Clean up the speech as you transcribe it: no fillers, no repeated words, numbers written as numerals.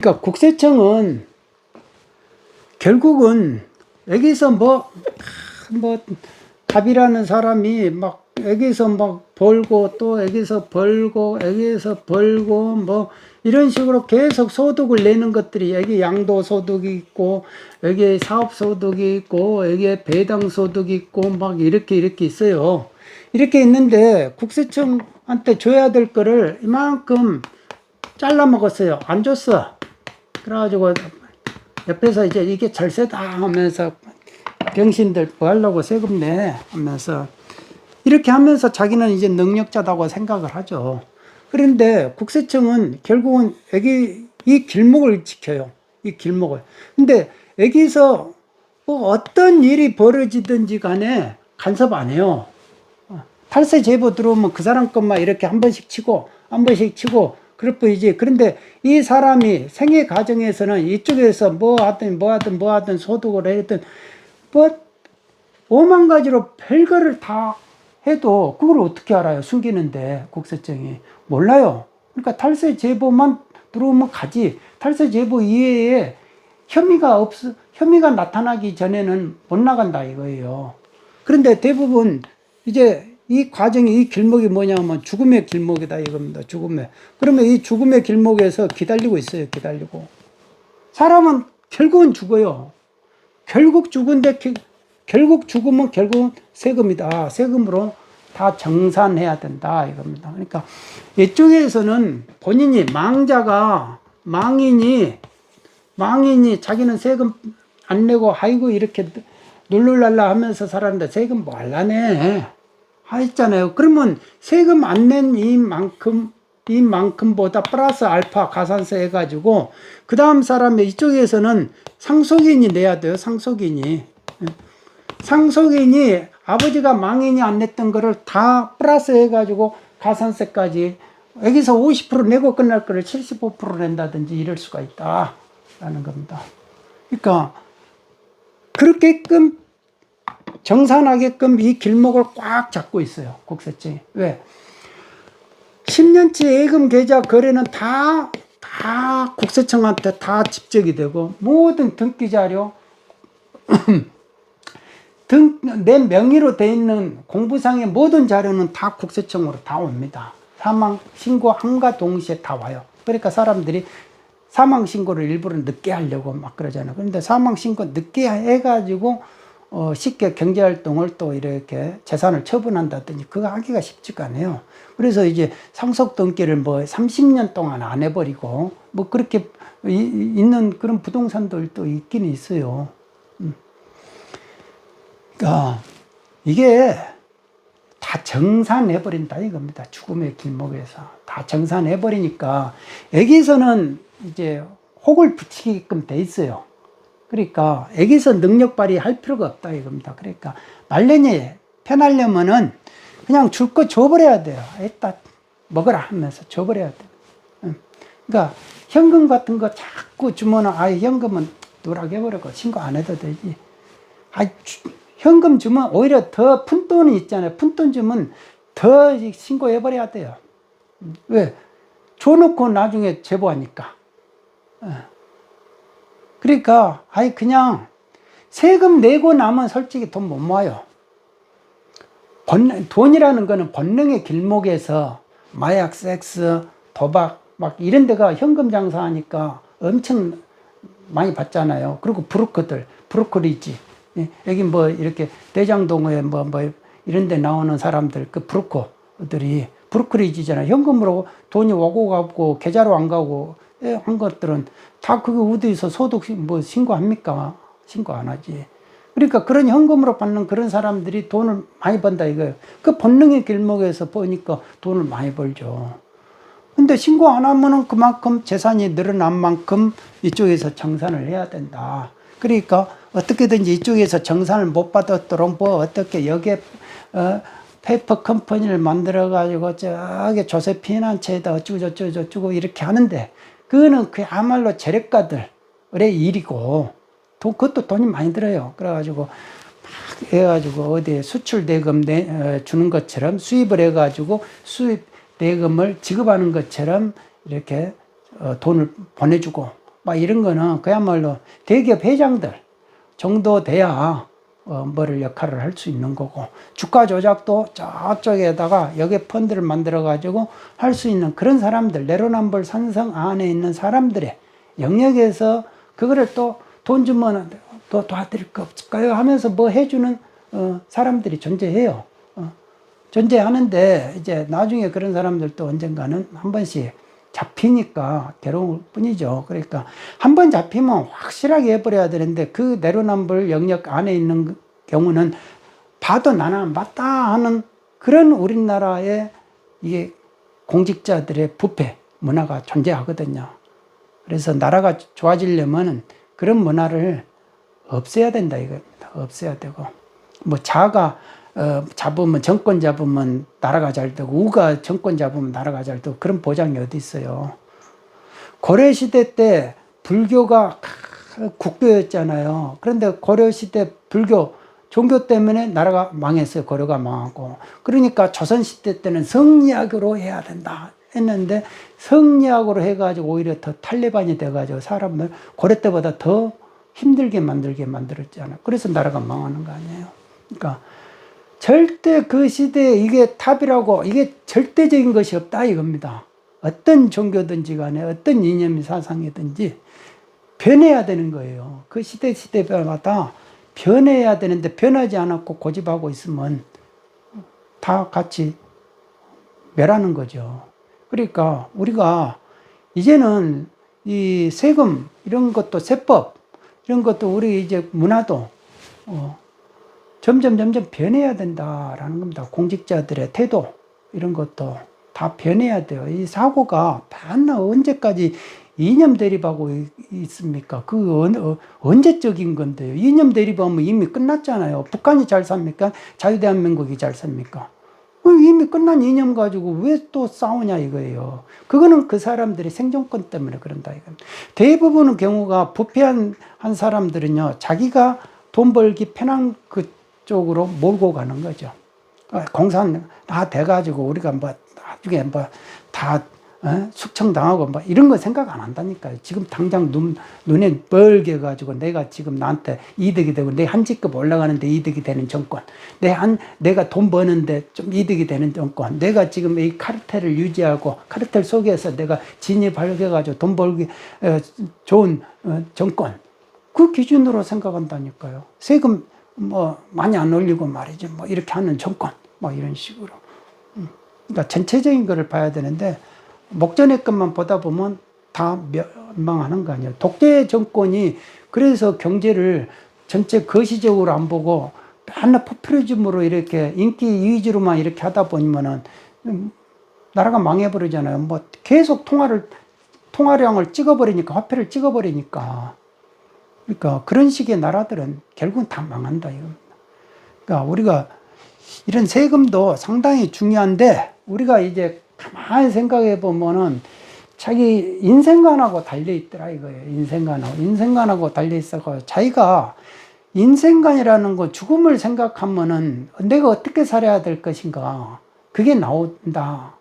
그러니까 국세청은 결국은 여기서 답이라는 사람이 막 여기서 막 벌고 또 여기서 벌고 여기서 벌고 뭐 이런 식으로 계속 소득을 내는 것들이 여기 양도소득이 있고 여기 사업소득이 있고 여기에 배당소득이 있고 막 이렇게 있어요. 이렇게 있는데 국세청한테 줘야 될 거를 이만큼 잘라 먹었어요. 안 줬어. 그래가지고 옆에서 이제 이게 절세다 하면서 병신들 뭐 하려고 세금 내 하면서 이렇게 하면서 자기는 이제 능력자다고 생각을 하죠. 그런데 국세청은 결국은 여기 이 길목을 지켜요. 이 길목을. 근데 여기서 뭐 어떤 일이 벌어지든지 간에 간섭 안 해요. 탈세 제보 들어오면 그 사람 것만 이렇게 한 번씩 치고 그럴 뿐이지. 그런데 이 사람이 생애 과정에서는 이쪽에서 뭐 하든 소득을 했든 뭐 오만 가지로 별거를 다 해도 그걸 어떻게 알아요? 숨기는데 국세청이 몰라요. 그러니까 탈세 제보만 들어오면 가지. 탈세 제보 이외에 혐의가 나타나기 전에는 못 나간다 이거예요. 그런데 대부분 이제 이 과정이 이 길목이 뭐냐면 죽음의 길목이다 이겁니다. 죽음의. 그러면 이 죽음의 길목에서 기다리고 있어요. 기다리고. 사람은 결국은 죽어요. 결국 죽으면 결국은 세금이다. 세금으로 다 정산해야 된다 이겁니다. 그러니까 이쪽에서는 본인이 망인이 자기는 세금 안 내고 아이고 이렇게 룰루랄라 하면서 살았는데 세금 뭐 할라네 했잖아요. 그러면 세금 안 낸 이만큼보다 플러스 알파 가산세 해가지고 그 다음 사람의 이쪽에서는 상속인이 내야 돼요. 상속인이 아버지가 망인이 안 냈던 거를 다 플러스 해가지고 가산세까지 여기서 50% 내고 끝날 거를 75% 낸다든지 이럴 수가 있다라는 겁니다. 그러니까 그렇게끔 정산하게끔 이 길목을 꽉 잡고 있어요. 국세청이. 왜? 10년치 예금 계좌 거래는 다 국세청한테 다 집적이 되고 모든 등기 자료 내 명의로 돼 있는 공부상의 모든 자료는 다 국세청으로 다 옵니다. 사망 신고함과 동시에 다 와요. 그러니까 사람들이 사망 신고를 일부러 늦게 하려고 막 그러잖아요. 그런데 사망 신고 늦게 해가지고 쉽게 경제활동을 또 이렇게 재산을 처분한다든지 그거 하기가 쉽지가 않아요. 그래서 이제 상속 등기를 뭐 30년 동안 안 해버리고 뭐 그렇게 있는 그런 부동산들도 있긴 있어요. 그러니까 이게 다 정산해버린다 이겁니다. 죽음의 길목에서 다 정산해버리니까 여기서는 이제 혹을 붙이게끔 돼 있어요. 그러니까 여기서 능력 발휘할 필요가 없다 이겁니다. 그러니까 말년이 편하려면은 그냥 줄 거 줘버려야 돼요. 일단 먹어라 하면서 줘버려야 돼요. 그러니까 현금 같은 거 자꾸 주면은 현금은 누락해버리고 신고 안 해도 되지. 현금 주면 오히려 더 푼돈이 있잖아요. 푼돈 주면 더 신고해버려야 돼요. 왜? 줘놓고 나중에 제보하니까. 그러니까 그냥 세금 내고 나면 솔직히 돈 못 모아요. 돈이라는 거는 본능의 길목에서 마약, 섹스, 도박 막 이런 데가 현금 장사하니까 엄청 많이 받잖아요. 그리고 브로커리지. 여기 뭐 이렇게 대장동에 뭐 이런 데 나오는 사람들 그 브로커들이 브로커리지잖아요. 현금으로 돈이 오고 가고 계좌로 안 가고 한 것들은 다 그게 어디서 소득 뭐 신고합니까? 신고 안 하지. 그러니까 그런 현금으로 받는 그런 사람들이 돈을 많이 번다 이거예요. 그 본능의 길목에서 보니까 돈을 많이 벌죠. 근데 신고 안 하면은 그만큼 재산이 늘어난 만큼 이쪽에서 정산을 해야 된다. 그러니까 어떻게든지 이쪽에서 정산을 못 받았도록 뭐 어떻게 여기에 페이퍼 컴퍼니를 만들어 가지고 저기 조세피난처에다 어쩌고 이렇게 하는데 그거는 그야말로 재력가들의 일이고 그것도 돈이 많이 들어요. 그래가지고 막 해가지고 어디에 수출 대금 주는 것처럼 수입을 해가지고 수입 대금을 지급하는 것처럼 이렇게 돈을 보내주고 막 이런 거는 그야말로 대기업 회장들 정도 돼야 뭐를 역할을 할 수 있는 거고, 주가 조작도 저쪽에다가 여기에 펀드를 만들어 가지고 할 수 있는 그런 사람들, 내로남불 산성 안에 있는 사람들의 영역에서 그거를 또 돈 주면 또 도와드릴 거 없을까요 하면서 뭐 해주는 사람들이 존재해요. 존재하는데 이제 나중에 그런 사람들도 언젠가는 한 번씩 잡히니까 괴로울 뿐이죠. 그러니까 한 번 잡히면 확실하게 해버려야 되는데, 그 내로남불 영역 안에 있는 경우는 봐도 나는 맞다 하는 그런 우리나라의 이게 공직자들의 부패 문화가 존재하거든요. 그래서 나라가 좋아지려면 그런 문화를 없애야 된다 이겁니다. 없애야 되고, 뭐 자가 잡으면, 정권 잡으면 나라가 잘 되고, 우가 정권 잡으면 나라가 잘 되고, 그런 보장이 어디 있어요. 고려시대 때 불교가 국교였잖아요. 그런데 고려시대 불교 종교 때문에 나라가 망했어요. 고려가 망하고. 그러니까 조선시대 때는 성리학으로 해야 된다 했는데, 성리학으로 해가지고 오히려 더 탈레반이 돼가지고 사람을 고려 때보다 더 힘들게 만들었잖아요. 그래서 나라가 망하는 거 아니에요. 그러니까 절대 그 시대에 이게 탑이라고, 이게 절대적인 것이 없다 이겁니다. 어떤 종교든지 간에 어떤 이념이 사상이든지 변해야 되는 거예요. 그 시대마다 변해야 되는데, 변하지 않았고 고집하고 있으면 다 같이 멸하는 거죠. 그러니까 우리가 이제는 이 세금 이런 것도, 세법 이런 것도, 우리 이제 문화도 점점 변해야 된다라는 겁니다. 공직자들의 태도 이런 것도 다 변해야 돼요. 이 사고가 반나 언제까지 이념 대립하고 있습니까? 그 언제적인 건데요. 이념 대립하면 이미 끝났잖아요. 북한이 잘 삽니까? 자유대한민국이 잘 삽니까? 이미 끝난 이념 가지고 왜 또 싸우냐 이거예요. 그거는 그 사람들의 생존권 때문에 그런다 이겁니다. 대부분의 경우가 부패한 사람들은요, 자기가 돈 벌기 편한 그쪽으로 몰고 가는 거죠. 공산 다 돼가지고 우리가 뭐 나중에 뭐 다 숙청당하고 뭐 이런 거 생각 안 한다니까요. 지금 당장 눈에 벌게 가지고 내가 지금 나한테 이득이 되고, 내 한 직급 올라가는데 이득이 되는 정권, 내가 돈 버는데 좀 이득이 되는 정권, 내가 지금 이 카르텔을 유지하고 카르텔 속에서 내가 진입하게 돈 벌기 좋은 정권, 그 기준으로 생각한다니까요. 세금 뭐 많이 안 올리고 말이죠, 뭐 이렇게 하는 정권, 뭐 이런 식으로. 그러니까 전체적인 거를 봐야 되는데, 목전의 것만 보다 보면 다 멸망하는 거 아니에요. 독재 정권이 그래서 경제를 전체 거시적으로 안 보고 맨날 포퓰리즘으로 이렇게 인기 위주로만 이렇게 하다 보면은 나라가 망해버리잖아요. 뭐 계속 통화량을 찍어버리니까, 화폐를 찍어버리니까. 그러니까 그런 식의 나라들은 결국은 다 망한다 이겁니다. 그러니까 우리가 이런 세금도 상당히 중요한데, 우리가 이제 가만히 생각해 보면은 자기 인생관하고 달려 있더라 이거예요. 인생관하고 달려 있어서 자기가 인생관이라는 거, 죽음을 생각하면은 내가 어떻게 살아야 될 것인가, 그게 나온다.